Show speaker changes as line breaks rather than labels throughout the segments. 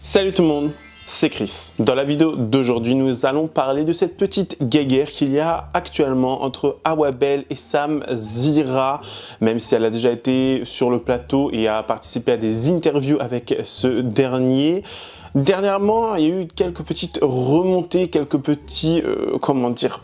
Salut tout le monde, c'est Chris. Dans la vidéo d'aujourd'hui, nous allons parler de cette petite guéguerre qu'il y a actuellement entre Awabel et Sam Zira, même si elle a déjà été sur le plateau et a participé à des interviews avec ce dernier. Dernièrement, il y a eu quelques petites remontées, quelques petits,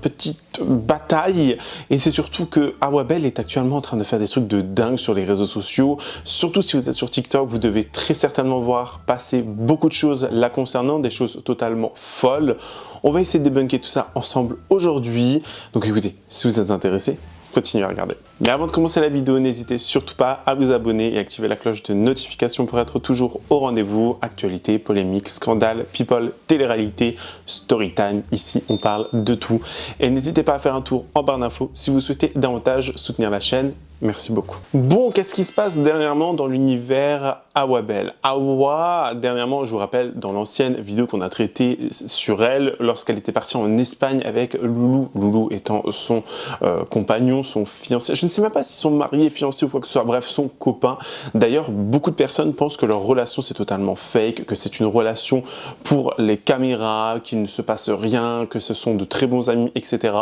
petites batailles. Et c'est surtout que Awabel est actuellement en train de faire des trucs de dingue sur les réseaux sociaux. Surtout si vous êtes sur TikTok, vous devez très certainement voir passer beaucoup de choses là concernant, des choses totalement folles. On va essayer de débunker tout ça ensemble aujourd'hui. Donc écoutez, si vous êtes intéressés, continuez à regarder. Mais avant de commencer la vidéo, n'hésitez surtout pas à vous abonner et activer la cloche de notification pour être toujours au rendez-vous. Actualité, polémique, scandale, people, télé-réalité, storytime. Ici, on parle de tout. Et n'hésitez pas à faire un tour en barre d'infos si vous souhaitez davantage soutenir la chaîne. Merci beaucoup. Bon, qu'est-ce qui se passe dernièrement dans l'univers Awabel? Awa, dernièrement, je vous rappelle, dans l'ancienne vidéo qu'on a traitée sur elle, lorsqu'elle était partie en Espagne avec Loulou, Loulou étant son compagnon, son fiancé, je ne sais même pas s'ils sont mariés, fiancés ou quoi que ce soit, bref, son copain. D'ailleurs, beaucoup de personnes pensent que leur relation c'est totalement fake, que c'est une relation pour les caméras, qu'il ne se passe rien, que ce sont de très bons amis, etc.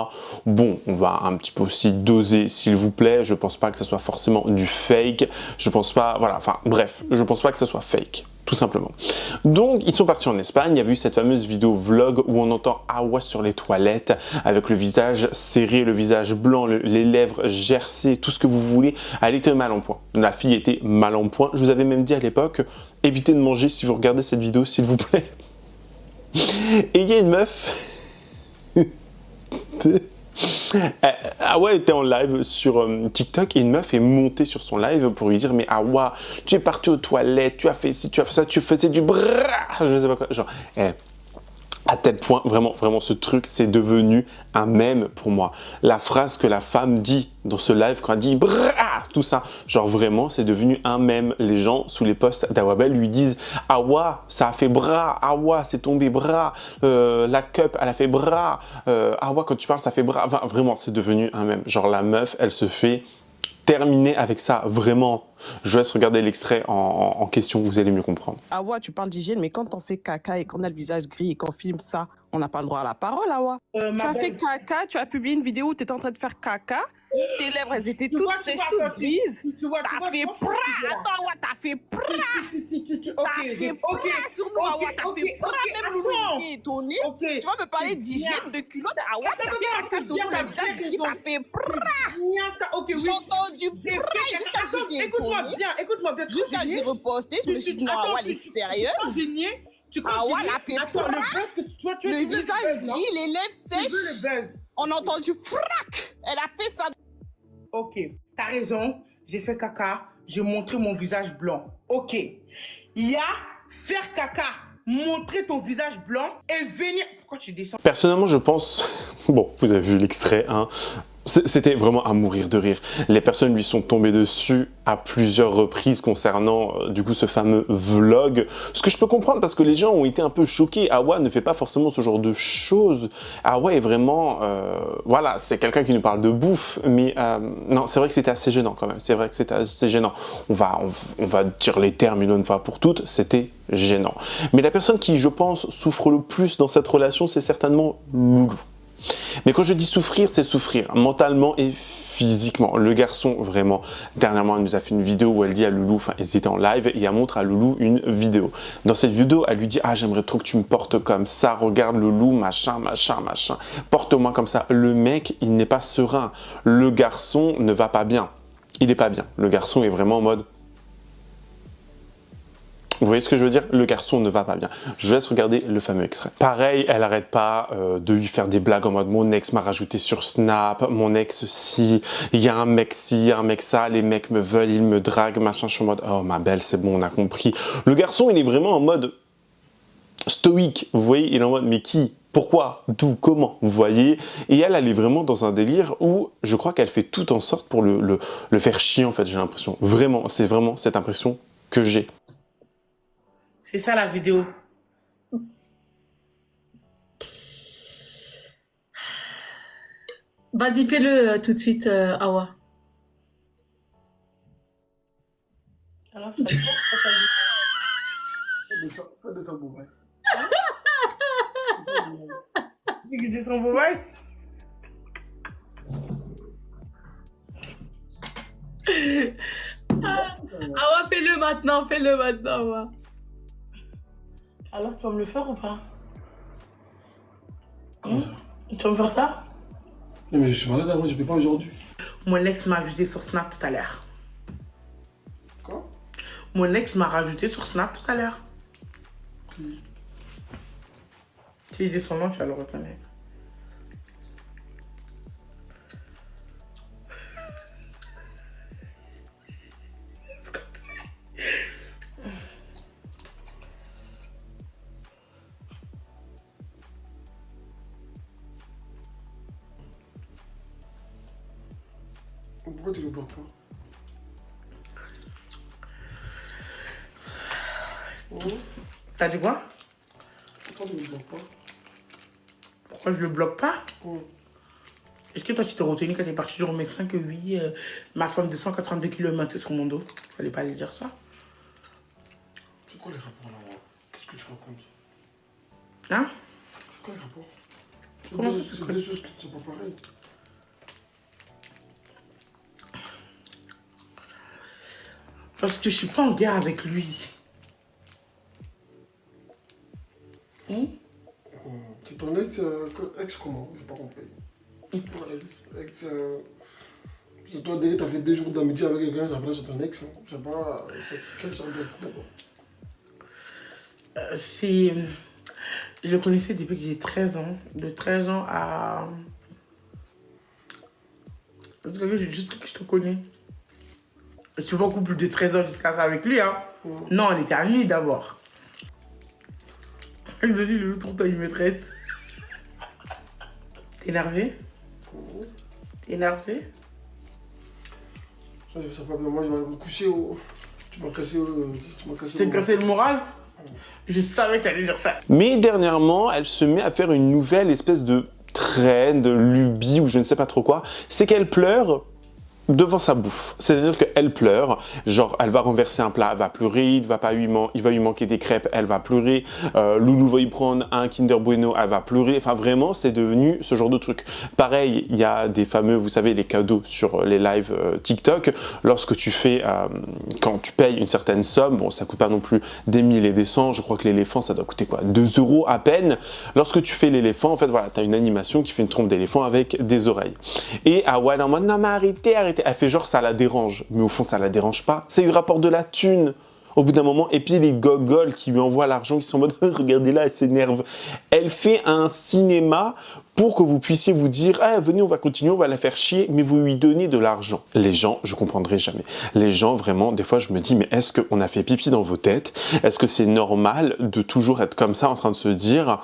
Bon, on va un petit peu aussi doser, s'il vous plaît, je pense pas que ce soit forcément du fake, je pense pas, voilà, enfin bref, je pense pas que ce soit fake, tout simplement. Donc ils sont partis en Espagne, il y a eu cette fameuse vidéo vlog où on entend Awa sur les toilettes avec le visage serré, le visage blanc, les lèvres gercées, tout ce que vous voulez. Elle était mal en point, la fille était mal en point, je vous avais même dit à l'époque, évitez de manger si vous regardez cette vidéo s'il vous plaît. Et il y a une meuf Awa était en live sur TikTok et une meuf est montée sur son live pour lui dire mais Awa, tu es parti aux toilettes, tu as fait ci, tu as fait ça, tu faisais du brrrr, je sais pas quoi, genre, à tel point, vraiment, ce truc, c'est devenu un mème pour moi. La phrase que la femme dit dans ce live, quand elle dit brrrr, tout ça, genre vraiment, c'est devenu un mème. Les gens, sous les posts d'Awabel, lui disent « Awa, ça a fait bras, Awa, c'est tombé bras, la cup, elle a fait bras, Awa, quand tu parles, ça fait bras. » Enfin, vraiment, c'est devenu un mème. Genre, la meuf, elle se fait terminer avec ça, vraiment. Je vous laisse regarder l'extrait en question, vous allez mieux comprendre.
Awa, tu parles d'hygiène, mais quand on fait caca et qu'on a le visage gris et qu'on filme ça, on n'a pas le droit à la parole, Awa. Tu as fait caca, tu as publié une vidéo où tu étais en train de faire caca, tes lèvres, elles étaient toutes sèches, toutes grises. T'as fait prrrr, attends, Awa, t'as fait prrrr. T'as fait prrrr sur nous, Awa, t'as fait prrrr, même Loulou il est étonné. Tu vas me parler d'hygiène, de culotte, Awa, t'as fait caca sur nous, le visage gris, t'as fait prrrr. J'ai entendu prrrr jusqu'à ce que j'étais étonné.
Écoute-moi bien.
Jusqu'à j'ai reposté, je me suis dit non, Awa, elle est sérieuse. Awa, elle a fait le visage gris, les lèvres sèches. On a entendu frac. Elle a fait ça.
Ok, t'as raison. J'ai fait caca. J'ai montré mon visage blanc. Ok. Il y a faire caca, montrer ton visage blanc et venir. Pourquoi tu descends?
Personnellement, je pense... Bon, vous avez vu l'extrait, hein. C'était vraiment à mourir de rire. Les personnes lui sont tombées dessus à plusieurs reprises concernant du coup ce fameux vlog. Ce que je peux comprendre parce que les gens ont été un peu choqués. Awa ne fait pas forcément ce genre de choses. Awa est vraiment... voilà, c'est quelqu'un qui nous parle de bouffe. Mais non, c'est vrai que c'était assez gênant quand même. C'est vrai que c'était assez gênant. On va dire les termes une fois pour toutes. C'était gênant. Mais la personne qui, je pense, souffre le plus dans cette relation, c'est certainement Loulou. Mais quand je dis souffrir, c'est souffrir mentalement et physiquement. Le garçon, vraiment, dernièrement, elle nous a fait une vidéo où elle dit à Loulou, enfin, ils étaient en live, et elle montre à Loulou une vidéo. Dans cette vidéo, elle lui dit « Ah, j'aimerais trop que tu me portes comme ça, regarde Loulou, machin, porte-moi comme ça. » Le mec, il n'est pas serein. Le garçon ne va pas bien. Il n'est pas bien. Le garçon est vraiment en mode... Vous voyez ce que je veux dire? Le garçon ne va pas bien. Je vous laisse regarder le fameux extrait. Pareil, elle arrête pas de lui faire des blagues en mode mon ex m'a rajouté sur Snap, mon ex si, il y a un mec ci, il y a un mec ça, les mecs me veulent, ils me draguent, machin, je suis en mode oh ma belle, c'est bon, on a compris. Le garçon, il est vraiment en mode stoïque, vous voyez, il est en mode mais qui? Pourquoi? D'où? Comment? Vous voyez? Et elle est vraiment dans un délire où je crois qu'elle fait tout en sorte pour le faire chier en fait, j'ai l'impression. Vraiment, c'est vraiment cette impression que j'ai.
C'est ça la vidéo.
Vas-y, fais-le tout de suite, Awa.
Alors, je
Fais de ça, Bobaï.
Tu dis que c'est son Bobaï?
Ah ouais, fais-le maintenant, ouais.
Alors, tu vas me le faire ou pas?
Comment ça?
Tu vas me faire ça?
Non, mais je suis malade avant, je peux pas aujourd'hui.
Mon ex m'a ajouté sur Snap tout à l'heure.
Quoi?
Mon ex m'a rajouté sur Snap tout à l'heure. Si je dis son nom, tu vas le reconnaître.
Pourquoi tu le bloques pas?
T'as dit quoi?
Pourquoi tu le bloques pas?
Pourquoi je le bloque pas?
Oh.
Est-ce que toi, tu t'es retenu quand t'es parti sur le médecin que oui, ma femme de 182 km est sur mon dos? Fallait pas aller dire ça.
C'est quoi les rapports là? Qu'est-ce que tu racontes?
Hein?
C'est quoi les rapports?
Comment ça,
c'est des choses que c'est pas pareil.
Parce que je suis pas en guerre avec lui.
C'est ton ex, ex comment? J'ai pas compris. Ex, c'est toi, dès que t'as fait des jours d'amitié avec quelqu'un, ça c'est ton ex. Hein. Je sais pas, c'est quel genre d'abord?
Je le connaissais depuis que j'ai 13 ans. De 13 ans à... Parce que juste que je te connais. Je suis pas en couple de 13 ans jusqu'à ça avec lui, hein. Non, on était amis d'abord. Ils ont dit le tour t'as une maîtresse. T'es énervé? T'es énervé?
Ça sais pas bien, moi je vais aller me coucher au... Tu m'as cassé
T'as cassé le moral? Je savais que t'allais dire ça.
Mais dernièrement, elle se met à faire une nouvelle espèce de trend, de lubie ou je ne sais pas trop quoi. C'est qu'elle pleure devant sa bouffe. C'est-à-dire qu'elle pleure, genre elle va renverser un plat, elle va pleurer, il va lui manquer des crêpes, elle va pleurer, Loulou va y prendre un Kinder Bueno, elle va pleurer, enfin vraiment c'est devenu ce genre de truc. Pareil, il y a des fameux, vous savez, les cadeaux sur les lives TikTok, lorsque tu fais, quand tu payes une certaine somme, bon ça coûte pas non plus des 1000 et des 100, je crois que l'éléphant ça doit coûter quoi, 2 € à peine. Lorsque tu fais l'éléphant, en fait voilà, tu as une animation qui fait une trompe d'éléphant avec des oreilles. Et Awa elle est en mode non mais arrêtez, elle fait genre ça la dérange, mais au fond ça la dérange pas, c'est du rapport de la thune au bout d'un moment, et puis les gogoles qui lui envoient l'argent, qui sont en mode regardez là, elle s'énerve. Elle fait un cinéma pour que vous puissiez vous dire ah, venez on va continuer, on va la faire chier, mais vous lui donnez de l'argent. Les gens, je comprendrai jamais. Les gens vraiment, des fois je me dis mais est-ce qu'on a fait pipi dans vos têtes? Est-ce que c'est normal de toujours être comme ça en train de se dire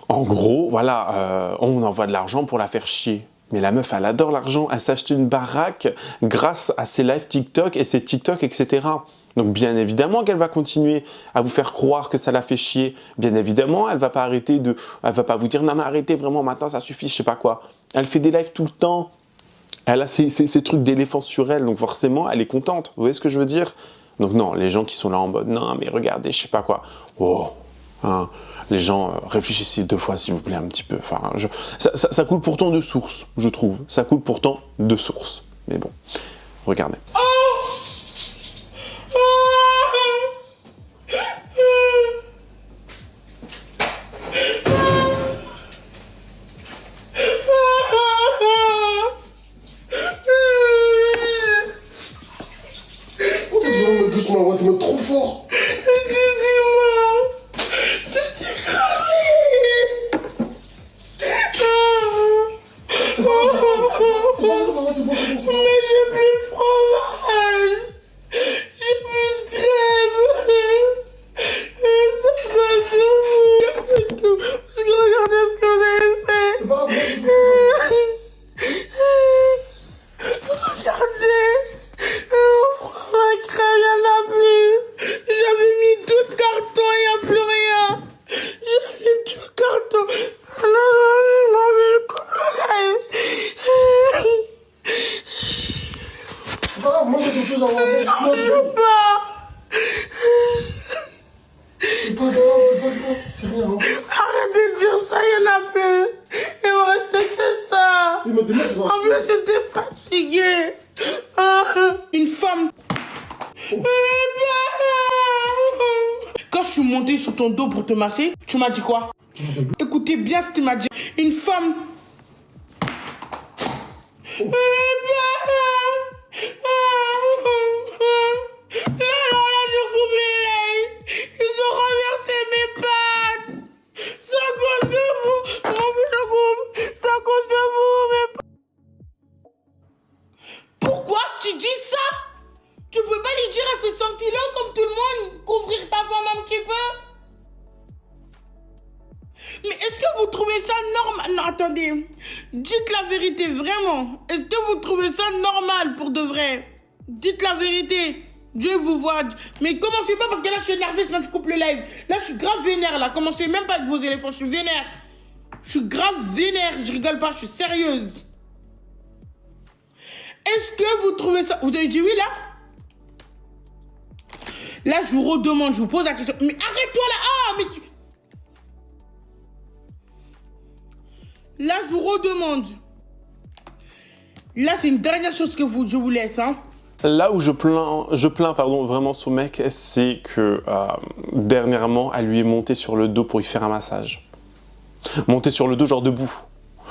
en gros voilà, on envoie de l'argent pour la faire chier? Mais la meuf, elle adore l'argent, elle s'achète une baraque grâce à ses lives TikTok et ses TikTok, etc. Donc bien évidemment qu'elle va continuer à vous faire croire que ça la fait chier. Bien évidemment, elle va pas arrêter de... Elle va pas vous dire non mais arrêtez vraiment maintenant, ça suffit, je sais pas quoi. Elle fait des lives tout le temps. Elle a ces trucs d'éléphant sur elle, donc forcément, elle est contente. Vous voyez ce que je veux dire? Donc non, les gens qui sont là en mode non mais regardez, je sais pas quoi. Oh, hein. Les gens, réfléchissez 2 fois s'il vous plaît un petit peu. Enfin, ça coule pourtant de source, je trouve. Ça coule pourtant de source. Mais bon, regardez.
Oh, t'es vraiment doucement, tu me trop fort.
Mais j'ai plus de fromage. J'ai plus de crème. Regardez ce que vous avez fait.
C'est pas grave.
Regardez. Mon fromage crème, il n'y en a plus. suis montée sur ton dos pour te masser, tu m'as dit quoi? Écoutez bien ce qu'il m'a dit. Une femme... Ils ont renversé mes pattes. C'est à cause de vous. C'est à cause de vous, mes pattes. Pourquoi tu dis ça? Tu peux pas lui dire à fait 100 kilos comme tout le monde, couvrir ta femme un petit peu? Mais est-ce que vous trouvez ça normal? Non, attendez. Dites la vérité, vraiment. Est-ce que vous trouvez ça normal pour de vrai? Dites la vérité. Dieu vous voit. Mais commencez pas parce que là, je suis énervée, sinon je coupe le live. Là, je suis grave vénère, là. Commencez même pas avec vos éléphants, je suis vénère. Je suis grave vénère, je rigole pas, je suis sérieuse. Est-ce que vous trouvez ça... Vous avez dit oui, là? Là, je vous redemande, je vous pose la question. Mais arrête-toi, là. Ah, mais tu... Là, je vous redemande. Là, c'est une dernière chose que je vous laisse, hein.
Là où je plains vraiment son mec, c'est que dernièrement, elle lui est montée sur le dos pour lui faire un massage. Montée sur le dos, genre debout.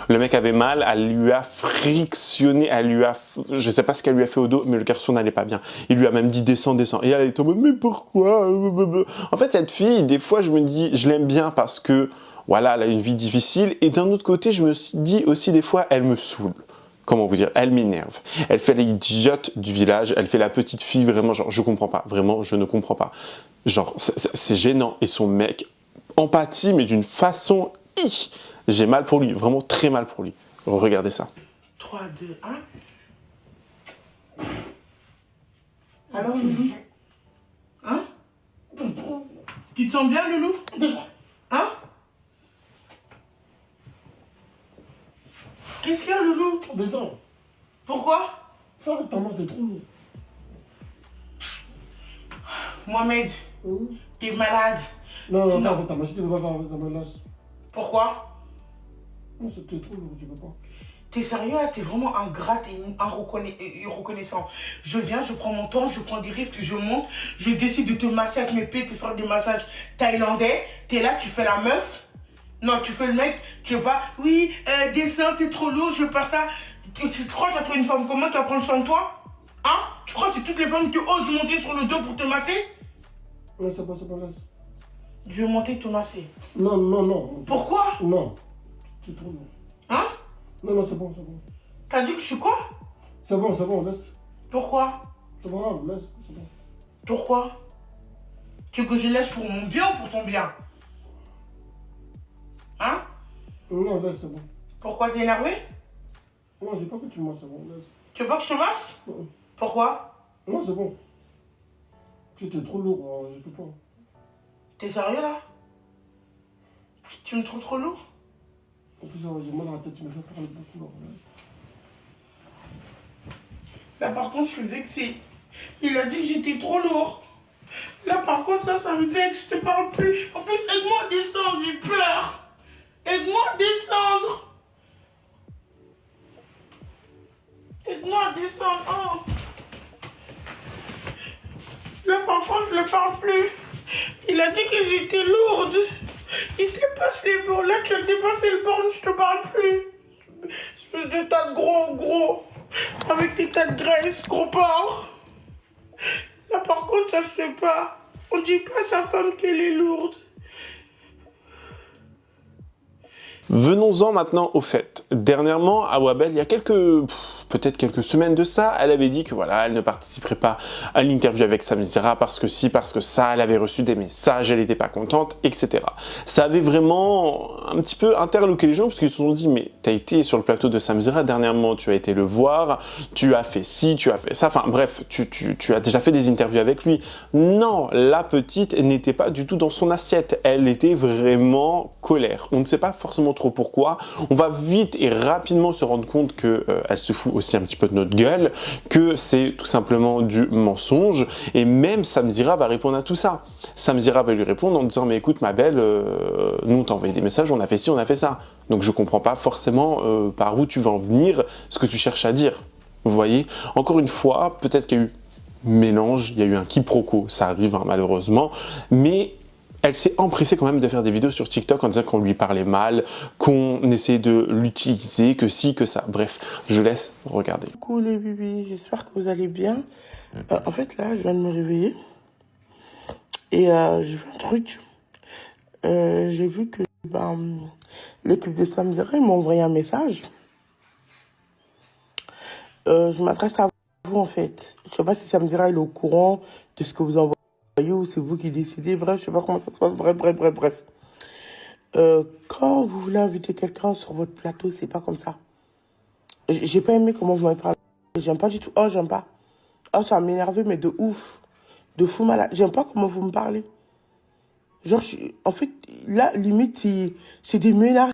Le mec avait mal, elle lui a frictionné, je sais pas ce qu'elle lui a fait au dos, mais le garçon n'allait pas bien. Il lui a même dit descends, descends. Et elle est en mode mais pourquoi? En fait, cette fille, des fois, je me dis, je l'aime bien parce que, voilà, elle a une vie difficile. Et d'un autre côté, je me dis aussi des fois, elle me saoule. Comment vous dire? Elle m'énerve. Elle fait l'idiote du village, elle fait la petite fille, vraiment, genre, je comprends pas. Vraiment, je ne comprends pas. Genre, c'est gênant. Et son mec, empathie, mais d'une façon... J'ai mal pour lui, vraiment très mal pour lui. Regardez ça.
3, 2, 1. Alors, Loulou? Hein? Tu te sens bien, Loulou? Hein? Qu'est-ce qu'il y a, Loulou?
Descends.
Pourquoi?
Arrête ta main, t'es trop lourd.
Mohamed, t'es malade.
Non, non, arrête ta main, si tu peux pas faire avec ta main, lâche.
Pourquoi?
Non, c'était trop lourd, tu peux pas.
T'es sérieux là? T'es vraiment ingrat et reconnaissant. Je viens, je prends mon temps, je prends des risques, je monte, je décide de te masser avec mes pieds, te faire des massages thaïlandais. T'es là, tu fais la meuf. Non, tu fais le mec, tu veux pas. Oui, descends, t'es trop lourd, je veux pas ça. Tu crois que tu as trouvé une femme comment qui va prendre soin de toi? Hein? Tu crois que c'est toutes les femmes qui osent monter sur le dos pour te masser?
Ouais, c'est pas, laisse.
Je veux monter et te masser.
Non, non, non.
Pourquoi?
Non. C'est trop lourd.
Hein?
Non, non, c'est bon, c'est bon.
T'as dit que je suis quoi?
C'est bon, laisse.
Pourquoi?
C'est pas grave, laisse, c'est bon.
Pourquoi? Tu veux que je laisse pour mon bien ou pour ton bien? Hein?
Non, laisse, c'est bon.
Pourquoi t'es énervé?
Non, j'ai pas que tu masses, c'est bon, laisse.
Tu veux pas que je te masse?
Non,
Pourquoi?
non, c'est bon. Si t'es trop lourd, je peux pas.
T'es sérieux là? Tu me trouves trop lourd?
En plus, j'ai mal à la tête, tu me fais parler beaucoup là.
Là par contre, je suis vexée. Il a dit que j'étais trop lourd. Là par contre, ça me vexe, je te parle plus. En plus, aide-moi à descendre, j'ai peur. Aide-moi à descendre. Aide-moi à descendre. Oh. Là par contre, je ne parle plus. Il a dit que j'étais lourde. Il dépasse les bornes. Là, tu as dépassé le borne, je te parle plus. Espèce de tas de gros. Avec des tas de graisse, gros porc. Là, par contre, ça se fait pas. On dit pas à sa femme qu'elle est lourde.
Venons-en maintenant au fait. Dernièrement, Awa Belle, il y a peut-être quelques semaines de ça, elle avait dit que voilà, elle ne participerait pas à l'interview avec Sam Zira parce que si, parce que ça, elle avait reçu des messages, elle n'était pas contente, etc. Ça avait vraiment un petit peu interloqué les gens parce qu'ils se sont dit mais t'as été sur le plateau de Sam Zira dernièrement, tu as été le voir, tu as fait ci, tu as fait ça, enfin bref, tu as déjà fait des interviews avec lui. Non, la petite n'était pas du tout dans son assiette, elle était vraiment colère. On ne sait pas forcément trop pourquoi, on va vite et rapidement se rendre compte que elle se fout aussi un petit peu de notre gueule, que c'est tout simplement du mensonge, et même Sam Zira va répondre à tout ça. Sam Zira va lui répondre en disant mais écoute ma belle, nous on t'a envoyé des messages, on a fait ci, on a fait ça, donc je comprends pas forcément par où tu vas en venir, ce que tu cherches à dire. Vous voyez, encore une fois, peut-être qu'il y a eu mélange, il y a eu un quiproquo, ça arrive hein, malheureusement, mais Elle s'est empressée quand même de faire des vidéos sur TikTok en disant qu'on lui parlait mal, qu'on essayait de l'utiliser, que si, que ça. Bref, je laisse regarder.
Coucou les bébés, j'espère que vous allez bien. En fait, là, je viens de me réveiller. Et j'ai vu un truc. J'ai vu que l'équipe de Samzira, ils m'ont envoyé un message. Je m'adresse à vous, en fait. Je sais pas si Samzira est au courant de ce que vous envoyez ou c'est vous qui décidez. Bref, je sais pas comment ça se passe. Bref. Quand vous voulez inviter quelqu'un sur votre plateau, c'est pas comme ça. J'ai pas aimé comment vous m'avez parlé. J'aime pas du tout. Oh, j'aime pas. Oh, ça m'a énervé, mais de ouf. De fou malade. J'aime pas comment vous me parlez. Genre, en fait, là, limite, c'est des menaces.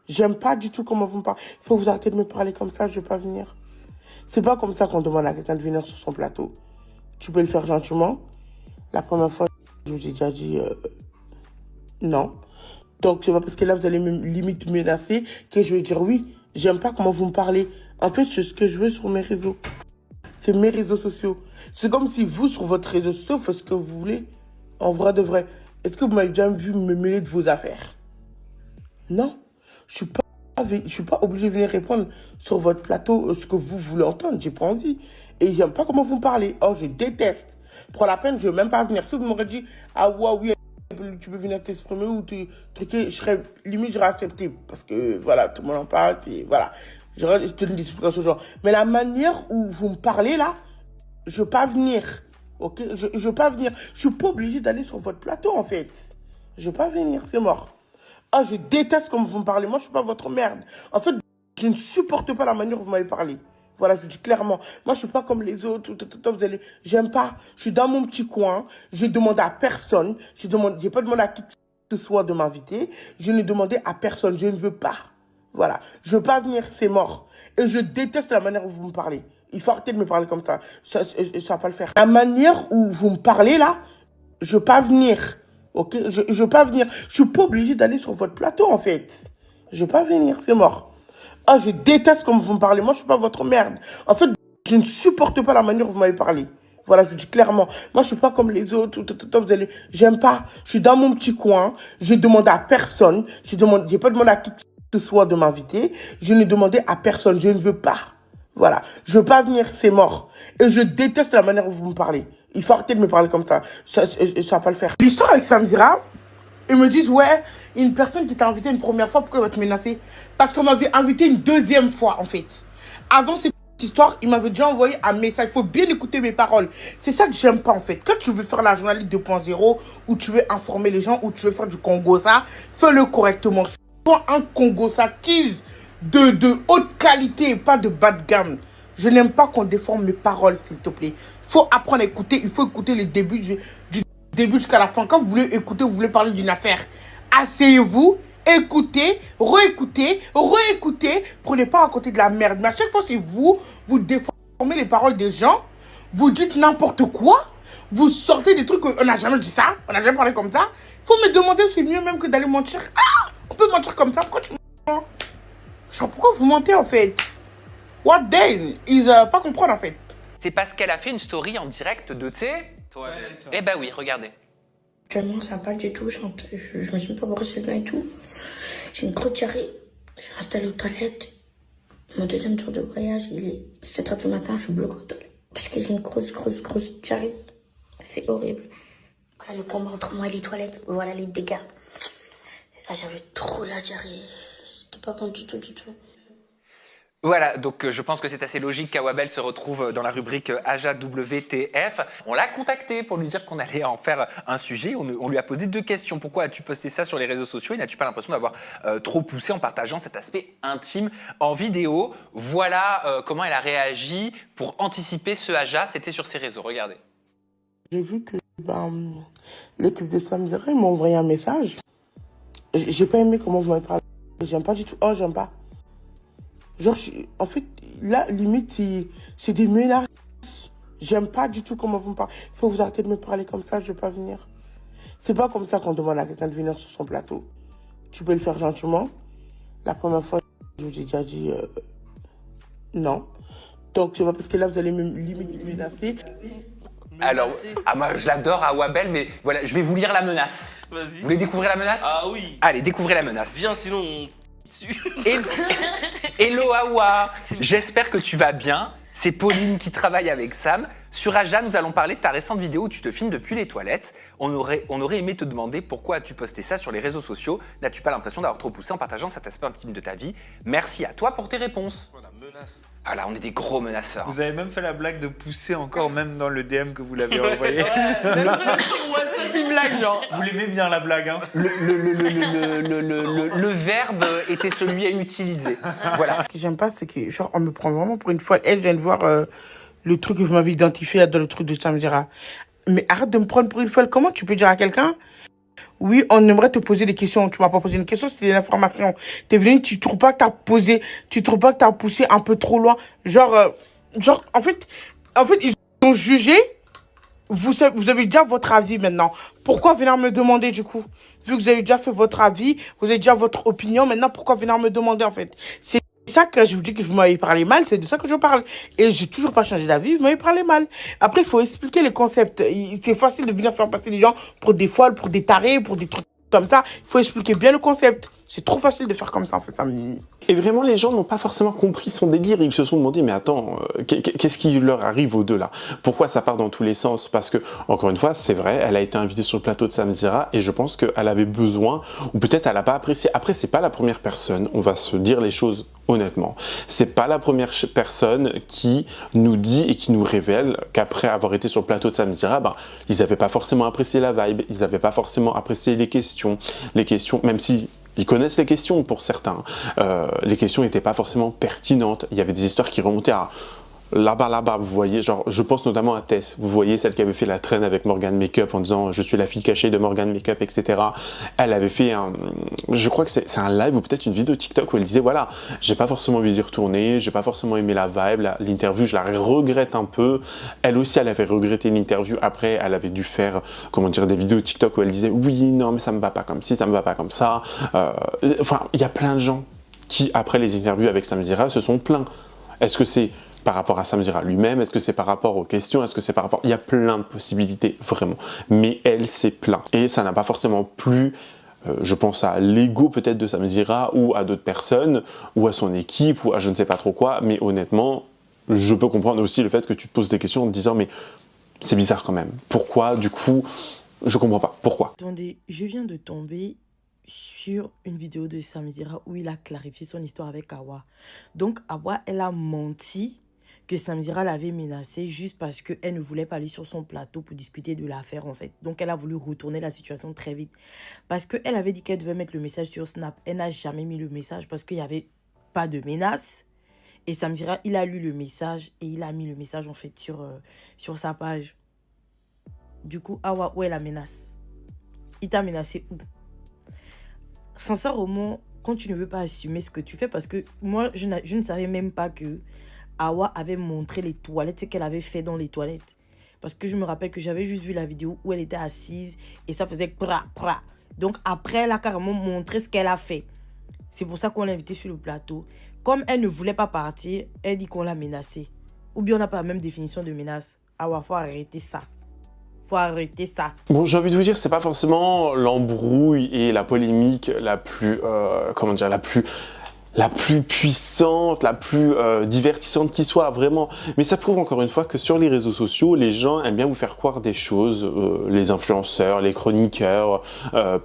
J'aime pas du tout comment vous me parlez. Il faut que vous arrêtez de me parler comme ça, je vais pas venir. C'est pas comme ça qu'on demande à quelqu'un de venir sur son plateau. Tu peux le faire gentiment. La première fois, je vous ai déjà dit non. Donc, c'est pas parce que là, vous allez me limite menacer que je vais dire oui. J'aime pas comment vous me parlez. En fait, c'est ce que je veux sur mes réseaux. C'est mes réseaux sociaux. C'est comme si vous, sur votre réseau social, faites ce que vous voulez. En vrai de vrai. Est-ce que vous m'avez déjà vu me mêler de vos affaires? Non. Je suis pas obligé de venir répondre sur votre plateau ce que vous voulez entendre. J'ai pas envie. Et j'aime pas comment vous me parlez. Oh, je déteste. Pour la peine, je veux même pas venir. Si vous m'aurez dit, ah ouais, oui, tu peux venir t'exprimer ou te truquer, j'aurais accepté. Parce que, voilà, tout le monde en parle, et voilà. J'aurais tenu des explications genre. Mais la manière où vous me parlez, là, je veux pas venir. Ok? Je veux pas venir. Je suis pas obligé d'aller sur votre plateau, en fait. Je veux pas venir, c'est mort. Ah, je déteste comment vous me parlez. Moi, je suis pas votre merde. En fait, je ne supporte pas la manière où vous m'avez parlé. Voilà, je vous dis clairement. Moi, je suis pas comme les autres. Vous allez... J'aime pas. Je suis dans mon petit coin. Je demande à personne. J'ai pas demandé à qui que ce soit de m'inviter. Je n'ai demandé à personne. Je ne veux pas. Voilà. Je veux pas venir, c'est mort. Et je déteste la manière où vous me parlez. Il faut arrêter de me parler comme ça. Ça va pas le faire. La manière où vous me parlez, là, je veux pas venir. Ok? Je veux pas venir. Je suis pas obligé d'aller sur votre plateau, en fait. Je veux pas venir, c'est mort. Ah, je déteste comment vous me parlez. Moi, je suis pas votre merde. En fait, je ne supporte pas la manière où vous m'avez parlé. Voilà, je vous dis clairement. Moi, je suis pas comme les autres. Vous allez... J'aime pas. Je suis dans mon petit coin. Je demande à personne. J'ai pas demandé à qui que ce soit de m'inviter. Je n'ai demandé à personne. Je ne veux pas. Voilà. Je veux pas venir, c'est mort. Et je déteste la manière où vous me parlez. Il faut arrêter de me parler comme ça. Ça va pas le faire. L'histoire avec Samzira, ils me disent, ouais, une personne qui t'a invité une première fois, pourquoi elle va te menacer? Parce qu'on m'avait invité une deuxième fois, en fait. Avant cette histoire, il m'avait déjà envoyé un message. Il faut bien écouter mes paroles. C'est ça que j'aime pas, en fait. Quand tu veux faire la journaliste 2.0, ou tu veux informer les gens, ou tu veux faire du Congosa, fais-le correctement. Sois un Congosa tease de haute qualité, pas de bas de gamme. Je n'aime pas qu'on déforme mes paroles, s'il te plaît. Il faut apprendre à écouter. Il faut écouter les débuts du début jusqu'à la fin. Quand vous voulez écouter, vous voulez parler d'une affaire, asseyez-vous, écoutez, réécoutez. Prenez pas à côté de la merde. Mais à chaque fois, c'est vous déformez les paroles des gens, vous dites n'importe quoi, vous sortez des trucs, on n'a jamais dit ça, on n'a jamais parlé comme ça. Il faut me demander, c'est mieux même que d'aller mentir. Ah, on peut mentir comme ça, pourquoi tu mens? Genre, pourquoi vous mentez en fait? What day? Ils pas comprendre en fait.
C'est parce qu'elle a fait une story en direct de, tu sais... Eh ben oui, regardez.
Actuellement, ça va pas du tout. Je me suis pas brossé le dents et tout. J'ai une grosse diarrhée. Je suis installée aux toilettes. Mon deuxième tour de voyage, il est 7h du matin. Je suis bloquée aux toilettes. Parce que j'ai une grosse diarrhée. C'est horrible. Voilà le combat entre moi et les toilettes. Voilà les dégâts. Là, j'avais trop la diarrhée. C'était pas bon du tout.
Voilà, donc je pense que c'est assez logique qu'Awabel se retrouve dans la rubrique Aja WTF. On l'a contacté pour lui dire qu'on allait en faire un sujet. On lui a posé 2 questions. Pourquoi as-tu posté ça sur les réseaux sociaux et n'as-tu pas l'impression d'avoir trop poussé en partageant cet aspect intime en vidéo? Voilà comment elle a réagi pour anticiper ce Aja. C'était sur ses réseaux, regardez.
J'ai vu que l'équipe de Samzira, ils m'ont envoyé un message. J'ai pas aimé comment vous m'avez parlé. J'aime pas du tout. Oh, j'aime pas. Genre, en fait, là, limite, c'est des menaces. J'aime pas du tout comment vous me parlez. Il faut que vous arrêtez de me parler comme ça, je veux pas venir. C'est pas comme ça qu'on demande à quelqu'un de venir sur son plateau. Tu peux le faire gentiment. La première fois, je vous ai déjà dit non. Donc, c'est pas parce que là, vous allez me limite menacer.
Alors, moi je l'adore, Awa Bell, mais voilà, je vais vous lire la menace.
Vas-y.
Vous voulez découvrir la menace?
Ah oui.
Allez, découvrez la menace.
Viens, sinon on... dessus.
Hello Awa, j'espère que tu vas bien. C'est Pauline qui travaille avec Sam. Sur Aja, nous allons parler de ta récente vidéo où tu te filmes depuis les toilettes. On aurait aimé te demander pourquoi as-tu posté ça sur les réseaux sociaux. N'as-tu pas l'impression d'avoir trop poussé en partageant cet aspect intime de ta vie? Merci à toi pour tes réponses.
Voilà, menace.
Ah là, on est des gros menaceurs.
Vous avez même fait la blague de pousser encore, même dans le DM que vous l'avez envoyé.
Une blague, genre.
Vous l'aimez bien la blague, hein?
Le verbe était celui à utiliser. Voilà.
Ce que j'aime pas, c'est que, genre, on me prend vraiment pour une folle. Elle vient de voir le truc que vous m'avez identifié là, dans le truc de Samira. Mais arrête de me prendre pour une folle. Comment tu peux dire à quelqu'un, oui, on aimerait te poser des questions. Tu m'as pas posé une question, c'était une information. T'es venu, tu trouves pas que t'as posé, tu trouves pas que t'as poussé un peu trop loin. Genre, en fait, ils ont jugé. Vous avez déjà votre avis maintenant. Pourquoi venir me demander du coup? Vu que vous avez déjà fait votre avis, vous avez déjà votre opinion, maintenant pourquoi venir me demander en fait? C'est ça que je vous dis que vous m'avez parlé mal, c'est de ça que je parle. Et j'ai toujours pas changé d'avis, vous m'avez parlé mal. Après, il faut expliquer les concepts. C'est facile de venir faire passer les gens pour des folles, pour des tarés, pour des trucs comme ça. Il faut expliquer bien le concept. C'est trop facile de faire comme ça en fait.
Et vraiment, les gens n'ont pas forcément compris son délire. Ils se sont demandé, mais attends, qu'est-ce qui leur arrive au-delà? Pourquoi ça part dans tous les sens? Parce que, encore une fois, c'est vrai, elle a été invitée sur le plateau de Samira et je pense qu'elle avait besoin, ou peut-être elle n'a pas apprécié. Après, c'est pas la première personne, on va se dire les choses honnêtement. C'est pas la première personne qui nous dit et qui nous révèle qu'après avoir été sur le plateau de Samira, ben, ils n'avaient pas forcément apprécié la vibe, ils n'avaient pas forcément apprécié les questions, même si ils connaissent les questions pour certains. Les questions n'étaient pas forcément pertinentes. Il y avait des histoires qui remontaient à là-bas, vous voyez, genre, je pense notamment à Tess, vous voyez, celle qui avait fait la traîne avec Morgan Makeup en disant « je suis la fille cachée de Morgan Makeup », etc. Elle avait fait je crois que c'est un live ou peut-être une vidéo TikTok où elle disait « voilà, j'ai pas forcément envie d'y retourner, j'ai pas forcément aimé la vibe, l'interview, je la regrette un peu ». Elle aussi, elle avait regretté l'interview. Après, elle avait dû faire, comment dire, des vidéos TikTok où elle disait « oui, non, mais ça me va pas comme ci, ça me va pas comme ça ». Enfin, il y a plein de gens qui, après les interviews avec Samira, se sont plaints. Est-ce que c'est par rapport à Samira lui-même? Est-ce que c'est par rapport aux questions? Est-ce que c'est par rapport... Il y a plein de possibilités, vraiment. Mais elle s'est plaint. Et ça n'a pas forcément plu, je pense à l'ego peut-être de Samira, ou à d'autres personnes, ou à son équipe, ou à je ne sais pas trop quoi. Mais honnêtement, je peux comprendre aussi le fait que tu te poses des questions en te disant « mais c'est bizarre quand même. Pourquoi, du coup, je comprends pas. Pourquoi ?»
Attendez, je viens de tomber sur une vidéo de Samira où il a clarifié son histoire avec Awa. Donc, Awa, elle a menti que Samira l'avait menacée juste parce qu'elle ne voulait pas aller sur son plateau pour discuter de l'affaire, en fait. Donc, elle a voulu retourner la situation très vite. Parce qu'elle avait dit qu'elle devait mettre le message sur Snap. Elle n'a jamais mis le message parce qu'il n'y avait pas de menace. Et Samira, il a lu le message et il a mis le message, en fait, sur sa page. Du coup, Awa, où est la menace? Il t'a menacé où? Sincèrement, quand tu ne veux pas assumer ce que tu fais, parce que moi, je ne savais même pas que Awa avait montré les toilettes, ce qu'elle avait fait dans les toilettes. Parce que je me rappelle que j'avais juste vu la vidéo où elle était assise et ça faisait pra, pra. Donc après, elle a carrément montré ce qu'elle a fait. C'est pour ça qu'on l'a invitée sur le plateau. Comme elle ne voulait pas partir, elle dit qu'on l'a menacée. Ou bien on n'a pas la même définition de menace. Awa, faut arrêter ça. Faut arrêter ça.
Bon, j'ai envie de vous dire, c'est pas forcément l'embrouille et la polémique la plus, comment dire, la plus puissante, la plus divertissante qui soit, vraiment. Mais ça prouve encore une fois que sur les réseaux sociaux, les gens aiment bien vous faire croire des choses, les influenceurs, les chroniqueurs,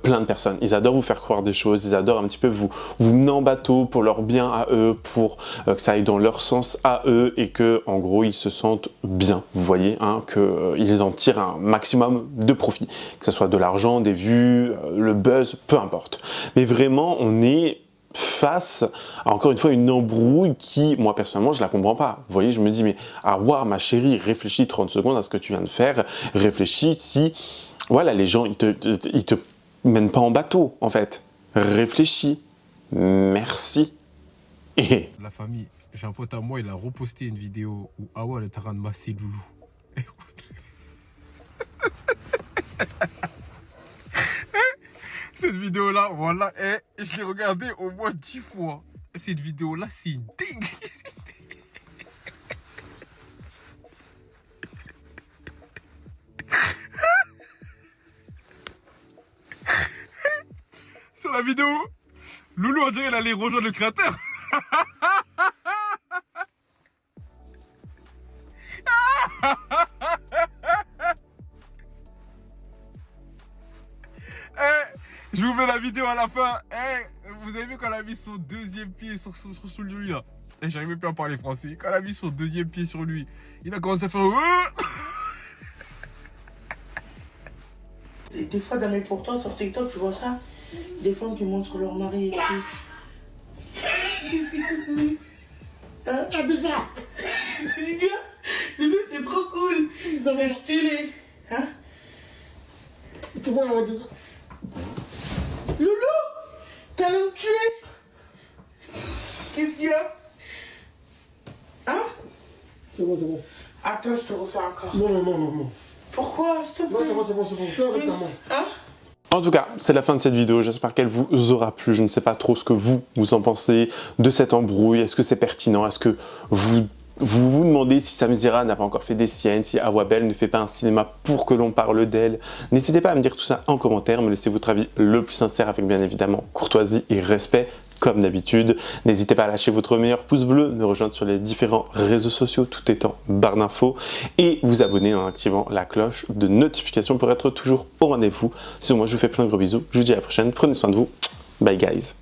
plein de personnes. Ils adorent vous faire croire des choses, ils adorent un petit peu vous mener en bateau pour leur bien à eux, pour que ça aille dans leur sens à eux et que, en gros, ils se sentent bien. Vous voyez, hein, qu'ils en tirent un maximum de profit. Que ce soit de l'argent, des vues, le buzz, peu importe. Mais vraiment, on est face à, encore une fois, une embrouille qui, moi personnellement, je la comprends pas. Vous voyez, je me dis, mais waouh, ma chérie, réfléchis 30 secondes à ce que tu viens de faire, réfléchis si, voilà, les gens, ils te mènent pas en bateau, en fait. Réfléchis. Merci. Et...
La famille, j'ai un pote à moi, il a reposté une vidéo où Awa est en train de masser Loulou. Cette vidéo-là, voilà, je l'ai regardée au moins 10 fois. Cette vidéo-là, c'est dingue. sur la vidéo, Loulou, on dirait qu'il allait rejoindre le créateur. Je vous mets la vidéo à la fin. Vous avez vu quand elle a mis son deuxième pied sur lui là. J'arrive même plus à parler français. Quand elle a mis son deuxième pied sur lui, il a commencé à faire...
Et des fois dans mes portails sur TikTok, tu vois ça? Des femmes qui montrent leur mari et tout. Hein? Loulou, c'est trop cool. C'est stylé. Hein? Tu vois, Loulou, t'allais me tuer. Qu'est-ce qu'il y a? Hein?
C'est bon, c'est bon.
Attends, je te refais encore.
Non.
Pourquoi, s'il te plaît?
Non, c'est bon. Fais avec ta main.
Hein?
En tout cas, c'est la fin de cette vidéo, j'espère qu'elle vous aura plu. Je ne sais pas trop ce que vous en pensez de cette embrouille. Est-ce que c'est pertinent? Est-ce que vous demandez si Samzira n'a pas encore fait des siennes, si Awabel ne fait pas un cinéma pour que l'on parle d'elle? N'hésitez pas à me dire tout ça en commentaire, me laissez votre avis le plus sincère avec bien évidemment courtoisie et respect. Comme d'habitude, n'hésitez pas à lâcher votre meilleur pouce bleu, me rejoindre sur les différents réseaux sociaux, tout étant barre d'infos, et vous abonner en activant la cloche de notification pour être toujours au rendez-vous. Sinon, moi, je vous fais plein de gros bisous. Je vous dis à la prochaine. Prenez soin de vous. Bye, guys.